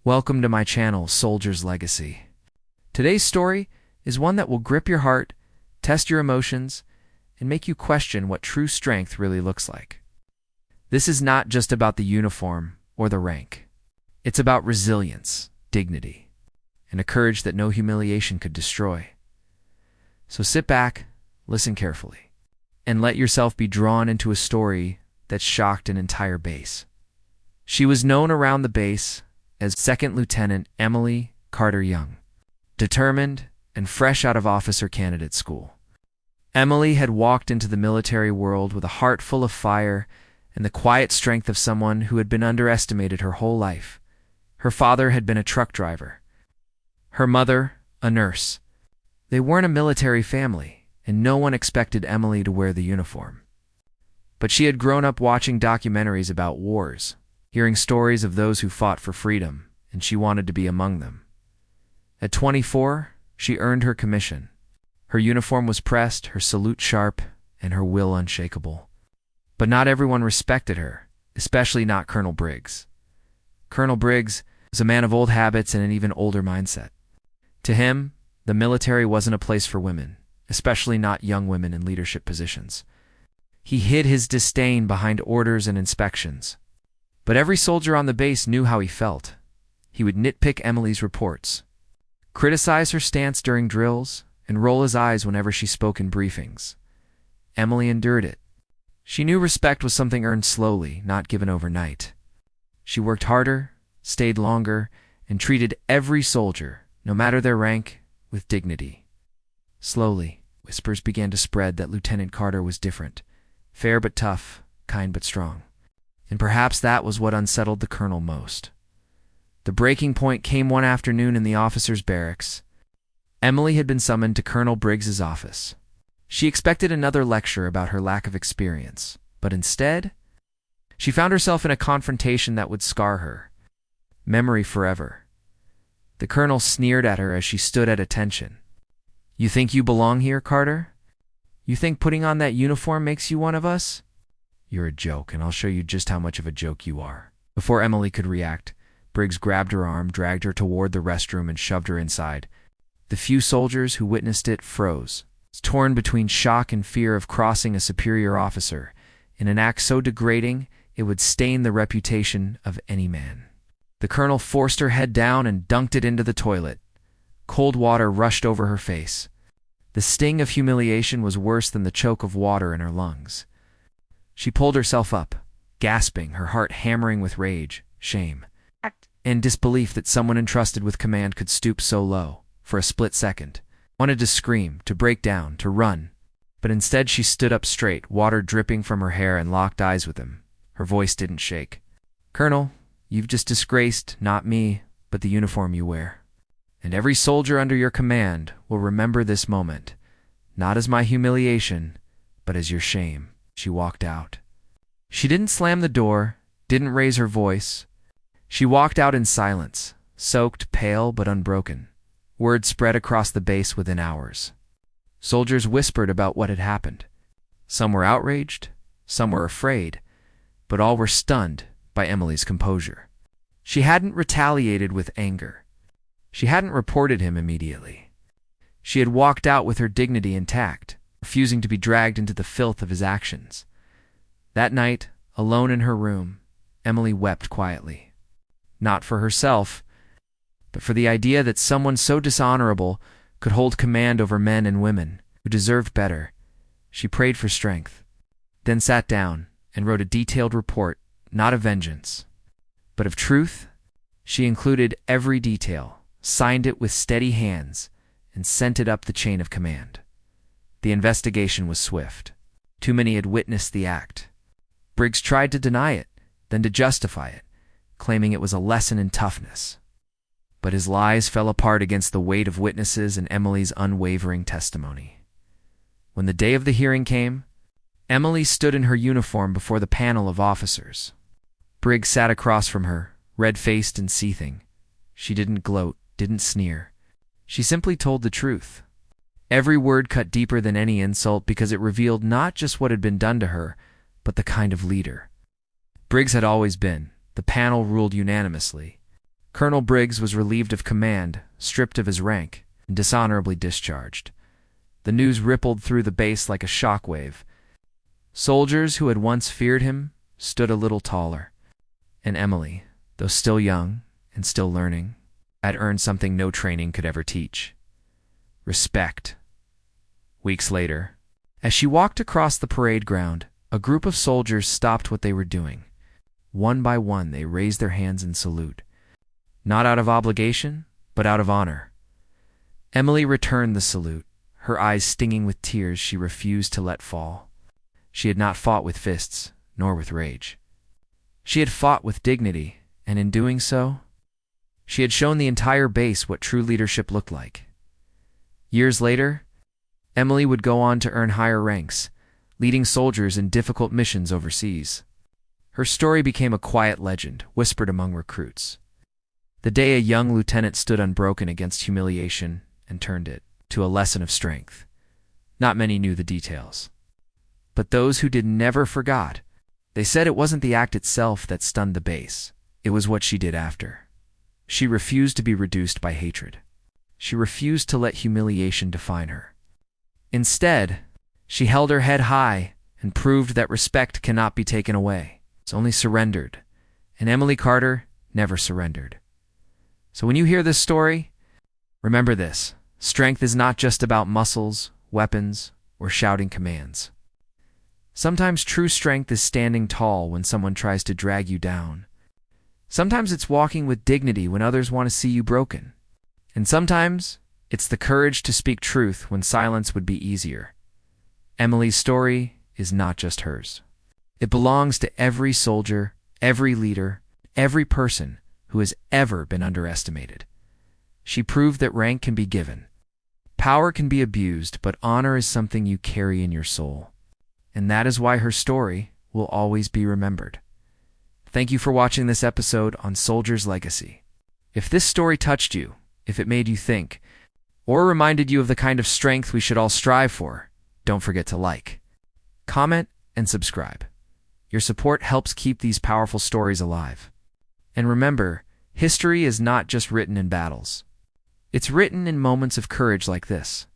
Welcome to my channel, Soldier's Legacy. Today's story is one that will grip your heart, test your emotions, and make you question what true strength really looks like. This is not just about the uniform or the rank. It's about resilience, dignity, and a courage that no humiliation could destroy. So sit back, listen carefully, and let yourself be drawn into a story that shocked an entire base. She was known around the base as Second Lieutenant Emily Carter Young, determined and fresh out of officer candidate school. Emily had walked into the military world with a heart full of fire and the quiet strength of someone who had been underestimated her whole life. Her father had been a truck driver. Her mother, a nurse. They weren't a military family, and no one expected Emily to wear the uniform. But she had grown up watching documentaries about wars, hearing stories of those who fought for freedom, and she wanted to be among them. At 24, she earned her commission. Her uniform was pressed, her salute sharp, and her will unshakable. But not everyone respected her, especially not Colonel Briggs. Colonel Briggs was a man of old habits and an even older mindset. To him, the military wasn't a place for women, especially not young women in leadership positions. He hid his disdain behind orders and inspections. But every soldier on the base knew how he felt. He would nitpick Emily's reports, criticize her stance during drills, and roll his eyes whenever she spoke in briefings. Emily endured it. She knew respect was something earned slowly, not given overnight. She worked harder, stayed longer, and treated every soldier, no matter their rank, with dignity. Slowly, whispers began to spread that Lieutenant Carter was different, fair but tough, kind but strong. And perhaps that was what unsettled the colonel most. The breaking point came one afternoon in the officers' barracks. Emily had been summoned to Colonel Briggs's office. She expected another lecture about her lack of experience, but instead, she found herself in a confrontation that would scar her. Memory forever. The colonel sneered at her as she stood at attention. "You think you belong here, Carter? You think putting on that uniform makes you one of us? You're a joke, and I'll show you just how much of a joke you are." Before Emily could react, Briggs grabbed her arm, dragged her toward the restroom, and shoved her inside. The few soldiers who witnessed it froze, torn between shock and fear of crossing a superior officer, in an act so degrading it would stain the reputation of any man. The colonel forced her head down and dunked it into the toilet. Cold water rushed over her face. The sting of humiliation was worse than the choke of water in her lungs. She pulled herself up, gasping, her heart hammering with rage, shame, and disbelief that someone entrusted with command could stoop so low. For a split second, wanted to scream, to break down, to run. But instead she stood up straight, water dripping from her hair, and locked eyes with him. Her voice didn't shake. "Colonel, you've just disgraced, not me, but the uniform you wear. And every soldier under your command will remember this moment, not as my humiliation, but as your shame." She walked out. She didn't slam the door, didn't raise her voice. She walked out in silence, soaked, pale, but unbroken. Word spread across the base within hours. Soldiers whispered about what had happened. Some were outraged, some were afraid, but all were stunned by Emily's composure. She hadn't retaliated with anger. She hadn't reported him immediately. She had walked out with her dignity intact, refusing to be dragged into the filth of his actions. That night, alone in her room, Emily wept quietly. Not for herself, but for the idea that someone so dishonorable could hold command over men and women who deserved better. She prayed for strength, then sat down and wrote a detailed report, not of vengeance, but of truth. She included every detail, signed it with steady hands, and sent it up the chain of command. The investigation was swift. Too many had witnessed the act. Briggs tried to deny it, then to justify it, claiming it was a lesson in toughness. But his lies fell apart against the weight of witnesses and Emily's unwavering testimony. When the day of the hearing came, Emily stood in her uniform before the panel of officers. Briggs sat across from her, red-faced and seething. She didn't gloat, didn't sneer. She simply told the truth. Every word cut deeper than any insult because it revealed not just what had been done to her, but the kind of leader Briggs had always been. The panel ruled unanimously. Colonel Briggs was relieved of command, stripped of his rank, and dishonorably discharged. The news rippled through the base like a shockwave. Soldiers who had once feared him stood a little taller, and Emily, though still young and still learning, had earned something no training could ever teach: respect. Weeks later, as she walked across the parade ground, a group of soldiers stopped what they were doing. One by one, they raised their hands in salute, not out of obligation, but out of honor. Emily returned the salute, her eyes stinging with tears she refused to let fall. She had not fought with fists, nor with rage. She had fought with dignity, and in doing so, she had shown the entire base what true leadership looked like. Years later, Emily would go on to earn higher ranks, leading soldiers in difficult missions overseas. Her story became a quiet legend, whispered among recruits. The day a young lieutenant stood unbroken against humiliation and turned it to a lesson of strength. Not many knew the details, but those who did never forgot. They said it wasn't the act itself that stunned the base. It was what she did after. She refused to be reduced by hatred. She refused to let humiliation define her. Instead, she held her head high and proved that respect cannot be taken away. It's only surrendered, and Emily Carter never surrendered. So when you hear this story, remember this: strength is not just about muscles, weapons, or shouting commands. Sometimes true strength is standing tall when someone tries to drag you down. Sometimes it's walking with dignity when others want to see you broken. And sometimes it's the courage to speak truth when silence would be easier. Emily's story is not just hers. It belongs to every soldier, every leader, every person who has ever been underestimated. She proved that rank can be given, power can be abused, but honor is something you carry in your soul. And that is why her story will always be remembered. Thank you for watching this episode on Soldier's Legacy. If this story touched you, if it made you think, or reminded you of the kind of strength we should all strive for, don't forget to like, comment, and subscribe. Your support helps keep these powerful stories alive. And remember, history is not just written in battles. It's written in moments of courage like this.